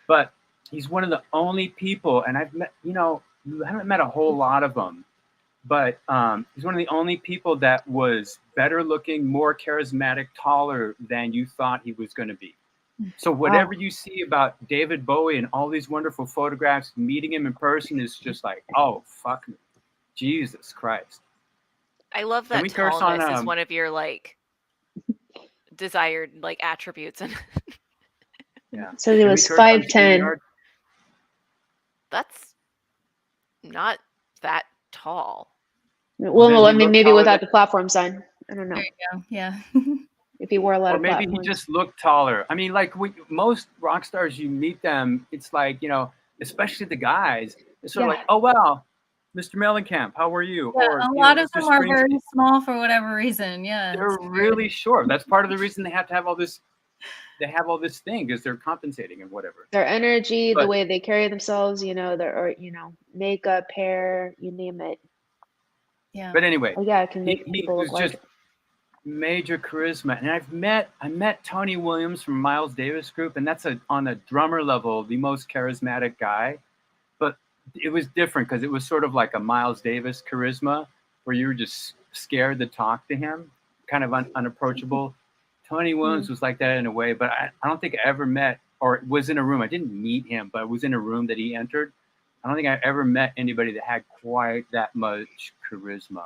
But he's one of the only people, and I've met, you haven't met a whole lot of them, but he's one of the only people that was better looking, more charismatic, taller than you thought he was going to be. So whatever you see about David Bowie and all these wonderful photographs, meeting him in person is just like, oh, fuck me. Jesus Christ. I love that tallness is one of your like desired like attributes. And yeah. So he was 5'10". That's not that tall. Well, I mean, maybe without the platform sign. I don't know. There you go. Yeah. If he wore a lot of platforms. Or maybe platforms. he just looked taller. I mean, like most rock stars, you meet them, it's like, especially the guys, it's sort of like, oh, wow, Mr. Mellencamp, how are you? Yeah, or a lot of them are very small for whatever reason. Yeah. They're really short. That's part of the reason they have to have all this. They have all this thing because they're compensating and whatever. Their energy, the way they carry themselves, their makeup, hair, you name it. Yeah. But anyway, it can make people look like just major charisma. And I met Tony Williams from Miles Davis Group, and that's on a drummer level, the most charismatic guy. But it was different because it was sort of like a Miles Davis charisma where you were just scared to talk to him, kind of unapproachable. Tony Williams was like that in a way, but I don't think I ever met or was in a room. I didn't meet him, but I was in a room that he entered. I don't think I ever met anybody that had quite that much charisma.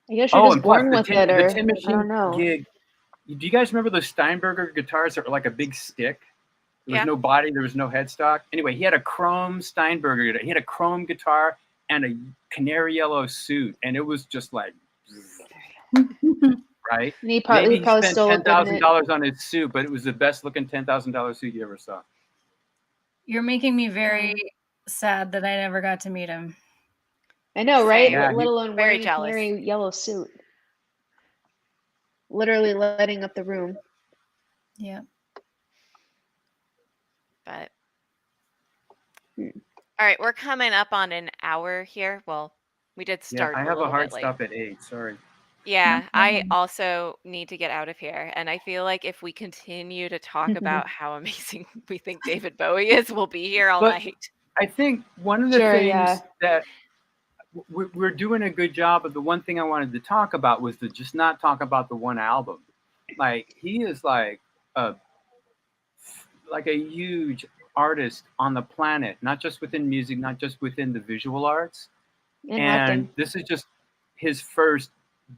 I guess you're just born with it, or the Tin Machine I don't know. Gig. Do you guys remember those Steinberger guitars that were like a big stick? There was no body, there was no headstock. Anyway, he had a chrome Steinberger guitar. He had a chrome guitar and a canary yellow suit, and it was just like, right? And he probably spent still $10,000 on his suit, but it was the best looking $10,000 suit you ever saw. You're making me very sad that I never got to meet him. I know, right? Yeah, let alone wearing a canary yellow suit. Literally lighting up the room. Yeah. But all right, we're coming up on an hour here. Well, we did start. I have a hard late. stop at 8. Sorry. Yeah, I also need to get out of here, and I feel like if we continue to talk about how amazing we think David Bowie is, we'll be here all night. I think one of the things that we're doing a good job of, the one thing I wanted to talk about was to just not talk about the one album. Like, he is like a huge artist on the planet, not just within music, not just within the visual arts. And this is just his first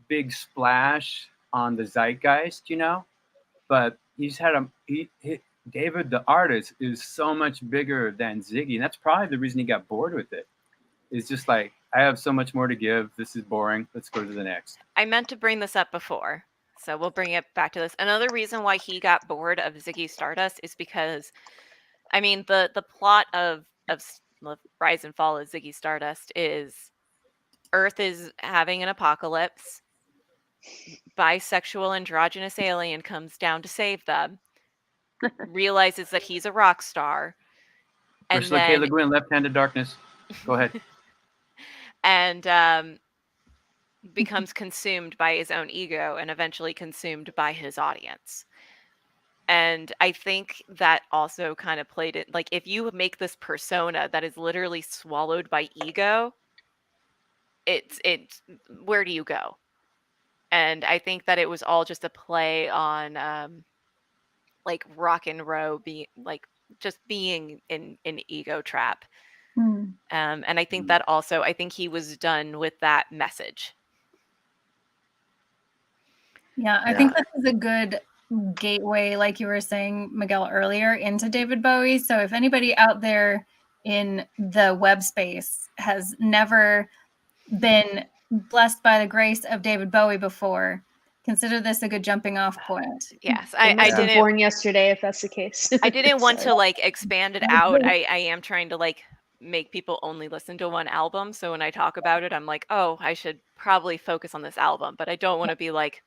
big splash on the zeitgeist, but he's had David the artist is so much bigger than Ziggy, and that's probably the reason he got bored with it. It's just like, I have so much more to give. This is boring. Let's go to the next. I meant to bring this up before, so we'll bring it back to this. Another reason why he got bored of Ziggy Stardust is because, I mean, the plot of Rise and Fall of Ziggy Stardust is Earth is having an apocalypse. Bisexual androgynous alien comes down to save them. Realizes that he's a rock star. And Ursula K. Le Guin, Left-Handed Darkness. Go ahead. And becomes consumed by his own ego and eventually consumed by his audience. And I think that also kind of played it. Like, if you make this persona that is literally swallowed by ego, it's where do you go? And I think that it was all just a play on like rock and roll being like just being in an ego trap. And I think that also, I think he was done with that message. Yeah, I think this is a good gateway, like you were saying, Miguel, earlier, into David Bowie. So if anybody out there in the web space has never been blessed by the grace of David Bowie before, consider this a good jumping off point. Yes, I I didn't didn't. born yesterday, if that's the case. I didn't want to like expand it out. I am trying to like make people only listen to one album. So when I talk about it, I'm like, oh, I should probably focus on this album, but I don't want to be like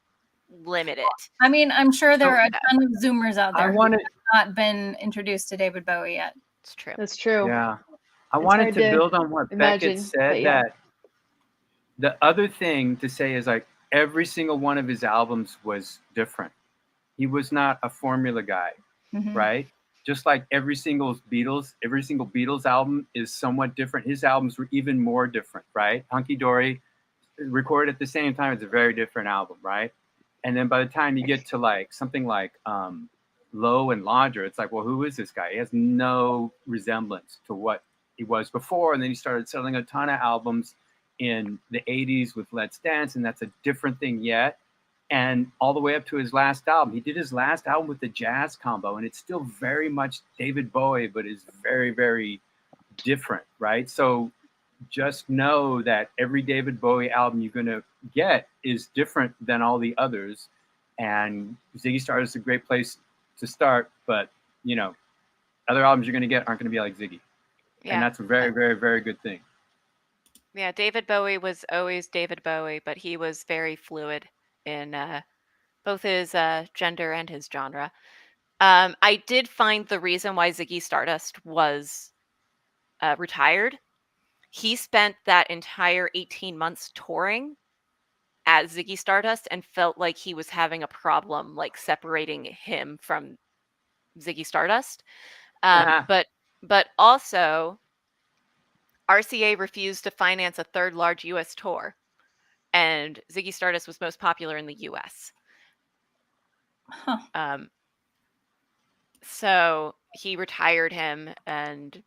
limit it. I mean, I'm sure there are a ton of Zoomers out there who have not been introduced to David Bowie yet. It's true. That's true. Yeah. I wanted to build on what Beckett said, that the other thing to say is like every single one of his albums was different. He was not a formula guy, right? Just like every single Beatles album is somewhat different. His albums were even more different, right? Hunky Dory, recorded at the same time, it's a very different album, right? And then by the time you get to like something like Low and Lodger, it's like, well, who is this guy? He has no resemblance to what he was before. And then he started selling a ton of albums in the 80s with Let's Dance, and that's a different thing yet. And all the way up to his last album. He did his last album with the jazz combo, and it's still very much David Bowie, but is very, very different, right? So just know that every David Bowie album you're going to get is different than all the others. And Ziggy Stardust is a great place to start, but, you know, other albums you're going to get aren't going to be like Ziggy. Yeah. And that's a very, very, very good thing. Yeah, David Bowie was always David Bowie, but he was very fluid in both his gender and his genre. I did find the reason why Ziggy Stardust was retired. He spent that entire 18 months touring as Ziggy Stardust and felt like he was having a problem like separating him from Ziggy Stardust. But also RCA refused to finance a third large US tour, and Ziggy Stardust was most popular in the US. So he retired him, and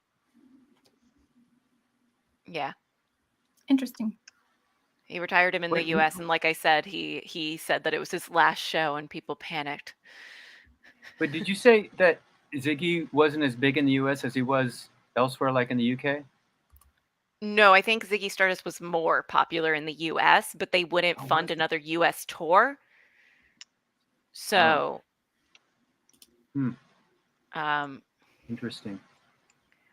yeah. Interesting. He retired him in the US, and like I said, he said that it was his last show and people panicked. But did you say that Ziggy wasn't as big in the US as he was elsewhere, like in the UK? No, I think Ziggy Stardust was more popular in the US, but they wouldn't fund another US tour. So interesting.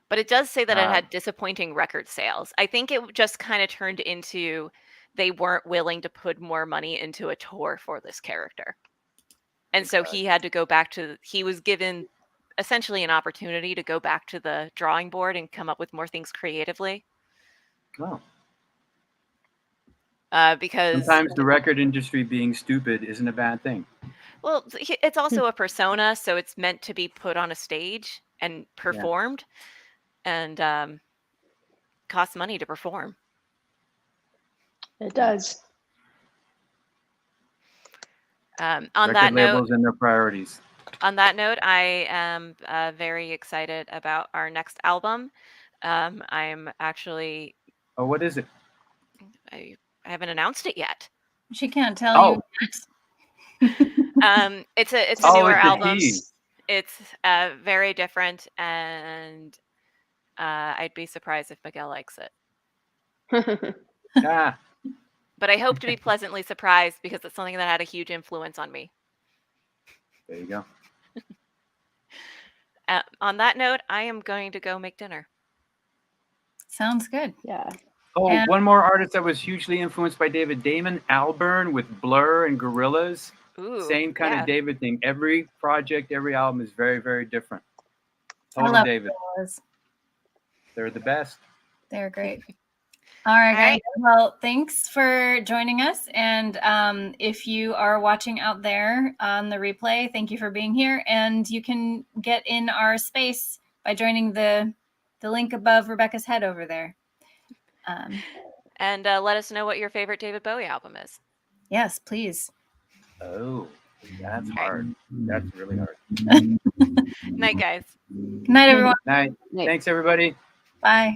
But it does say that it had disappointing record sales. I think it just kind of turned into they weren't willing to put more money into a tour for this character. And so he had to go back to, he was given essentially an opportunity to go back to the drawing board and come up with more things creatively. Oh. Because sometimes the record industry being stupid isn't a bad thing. Well, it's also a persona, so it's meant to be put on a stage and performed, and costs money to perform. It does. On record that labels note, and their priorities. On that note, I am very excited about our next album. I'm actually. Oh, what is it? I haven't announced it yet. She can't tell you. It's a newer album. It's very different, and I'd be surprised if Miguel likes it. But I hope to be pleasantly surprised because it's something that had a huge influence on me. There you go. On that note, I am going to go make dinner. Sounds good. Yeah. Oh, one more artist that was hugely influenced by David, Damon Albarn with Blur and Gorillaz. Ooh, same kind of David thing. Every project, every album is very, very different. Total David. Gorillaz. They're the best. They're great. All right, All guys. right. Well, thanks for joining us. And if you are watching out there on the replay, thank you for being here. And you can get in our space by joining the link above Rebecca's head over there. And let us know what your favorite David Bowie album is. Yes, please. Oh, that's hard. That's really hard. Night, guys. Good night, everyone. Night. Thanks, everybody. Bye.